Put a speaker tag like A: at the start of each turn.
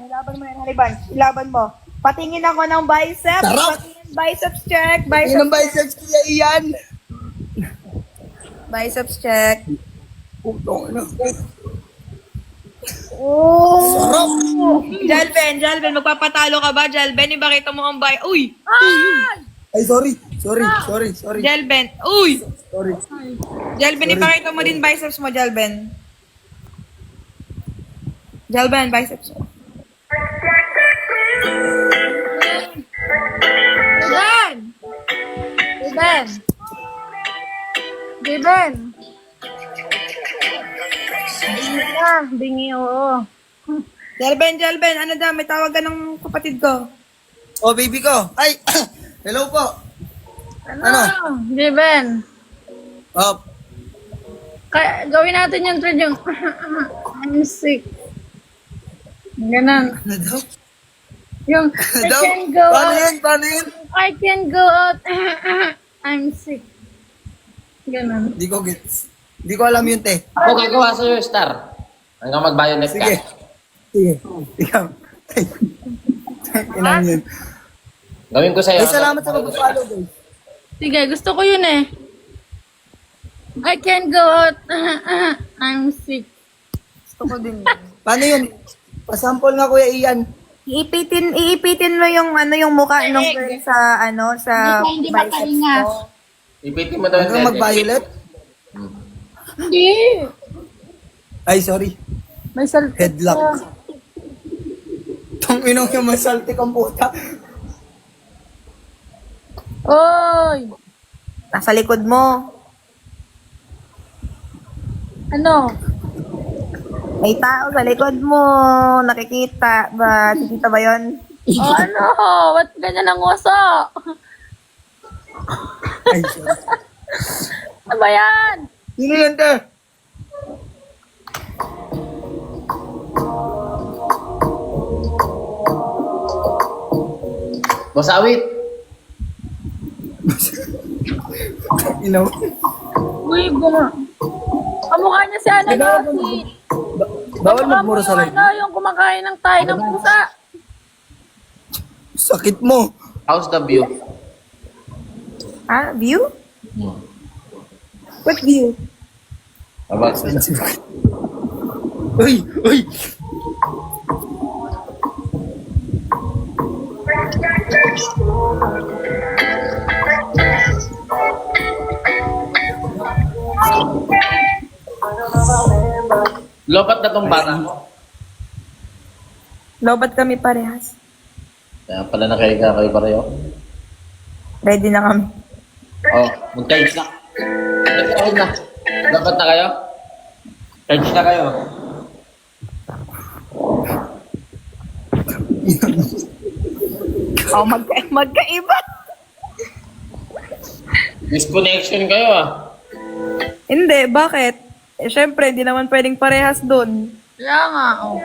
A: Ilaban mo yan. Haliban, ilaban mo. Patingin ako ng biceps.
B: Sarap!
A: Patingin, biceps check.
B: Yun ang biceps kaya iyan.
A: Biceps check.
B: Putong ina.
A: Oh!
B: Sarap!
A: Jalben, magpapatalo ka ba? Jalben, ipakita mo ang Uy!
B: Ay, sorry.
A: Jalben, uy!
B: Sorry.
A: Jalben, ipakita mo din biceps mo, Jalben. Jalben, biceps mo. Jalben! Bingi, oo. Jalben, ano daw? May tawag ka ng kapatid ko.
B: Oh, baby ko. Ay, hello po. Ano?
C: Jalben,
B: Oh,
C: gawin natin yung trend yung I'm sick. Ganun.
B: ano daw?
C: Yung I
B: Daw?
C: can go out.
B: Paano yun?
C: I can go out. I'm sick. Ganun.
B: Di ko gets. Di ko alam yun, te.
D: Ako gagawa sa'yo, Star. Hanggang mag-violet ka.
B: Sige. Ikaw. Inan yun.
D: Gawin ko sa'yo.
B: Ay, salamat sa pag-follow, guys.
C: Sige, gusto ko yun eh. I can go out. I'm sick.
A: Gusto ko din.
B: Paano yun? Pasample nga, Kuya Ian.
A: Iipitin mo yung yung mukha nung girl sa sa
C: Hindi
A: biceps
C: makahinga.
A: mo.
D: Ipitin mo daw yung
B: Hanggang mag-violet?
C: Hindi.
B: Ay, sorry.
C: May salta.
B: Headlock. Tong inong yung masalte kang puta.
C: Oy!
A: Nasa likod mo.
C: Ano?
A: May tao sa likod mo. Nakikita ba? Nakikita ba yun?
C: Oh, ano? Ba't ganyan ang uso?
B: Ay, sorry.
C: Ano ba yan?
B: Sino yan, te?
D: Boss Awit.
B: Inaw.
C: Uy, kamukha niya si ano, no? Si...
B: Bawal magmura sa live.
C: Ano, yung kumakain ng tayo ng pusa.
B: Sakit mo.
D: How's the view?
A: View?
D: Hmm.
A: What view?
D: Aba,
B: Uy!
D: lobat na tong bata mo.
A: Lobat kami parehas.
D: Kaya pala nakahiga kayo pareho.
A: Ready na kami.
D: Oh, mag-charge na. Mag-charge na. Lobat na kayo? Charge na kayo.
A: Magkaiba.
D: Disconnection kayo ah.
A: Hindi, bakit? Syempre, hindi naman pwedeng parehas doon.
C: Kaya nga, oh.